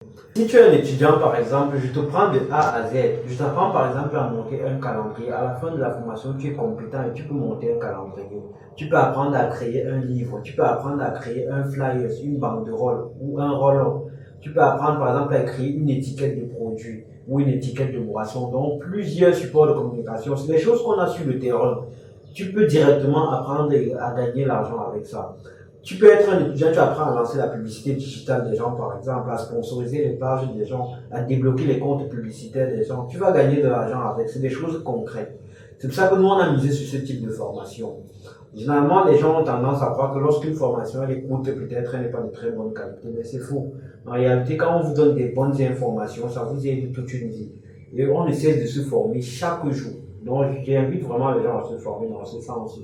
Si tu es un étudiant, par exemple, je te prends de A à Z. Je t'apprends, par exemple, à monter un calendrier. À la fin de la formation, tu es compétent et tu peux monter un calendrier. Tu peux apprendre à créer un livre. Tu peux apprendre à créer un flyer, une banderole ou un roll-up. Tu peux apprendre, par exemple, à créer une étiquette de produit ou une étiquette de boisson. Donc, plusieurs supports de communication. C'est des choses qu'on a sur le terrain. Tu peux directement apprendre à gagner l'argent avec ça. Tu peux être un étudiant, tu apprends à lancer la publicité digitale des gens, par exemple, à sponsoriser les pages des gens, à débloquer les comptes publicitaires des gens. Tu vas gagner de l'argent avec. C'est des choses concrètes. C'est pour ça que nous, on a misé sur ce type de formation. Généralement, les gens ont tendance à croire que lorsqu'une formation elle coûte, peut-être elle n'est pas de très bonne qualité, mais c'est faux. En réalité, quand on vous donne des bonnes informations, ça vous aide toute une vie. Et on essaie de se former chaque jour. Donc, j'invite vraiment les gens à se former dans ce sens.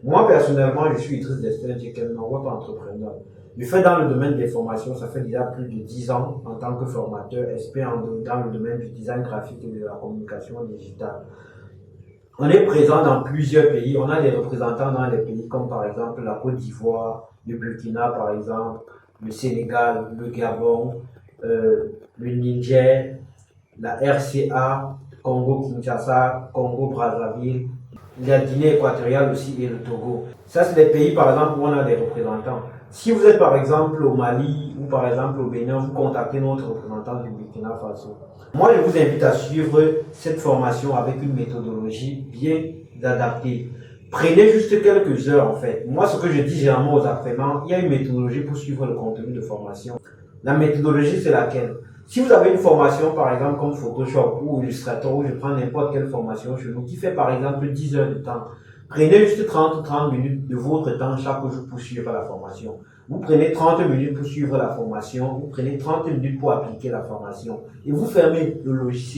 Moi, personnellement, je suis Idriss Destin, je suis un web entrepreneur. Je fais dans le domaine des formations, ça fait déjà plus de 10 ans en tant que formateur, expert dans le domaine du design graphique et de la communication digitale. On est présent dans plusieurs pays, on a des représentants dans les pays comme par exemple la Côte d'Ivoire, le Burkina par exemple, le Sénégal, le Gabon, le Niger, la RCA, Congo-Kinshasa, Congo-Brazzaville, la Guinée équatoriale aussi et le Togo. Ça, c'est des pays, par exemple, où on a des représentants. Si vous êtes, par exemple, au Mali ou, par exemple, au Bénin, vous contactez notre représentant du Burkina Faso. Moi, je vous invite à suivre cette formation avec une méthodologie bien adaptée. Prenez juste quelques heures, en fait. Moi, ce que je dis généralement aux apprenants, il y a une méthodologie pour suivre le contenu de formation. La méthodologie, c'est laquelle? Si vous avez une formation, par exemple, comme Photoshop ou Illustrator, ou je prends n'importe quelle formation chez nous, qui fait, par exemple, 10 heures de temps, prenez juste 30 minutes de votre temps chaque jour pour suivre la formation. Vous prenez 30 minutes pour suivre la formation, vous prenez 30 minutes pour appliquer la formation, et vous fermez le logiciel.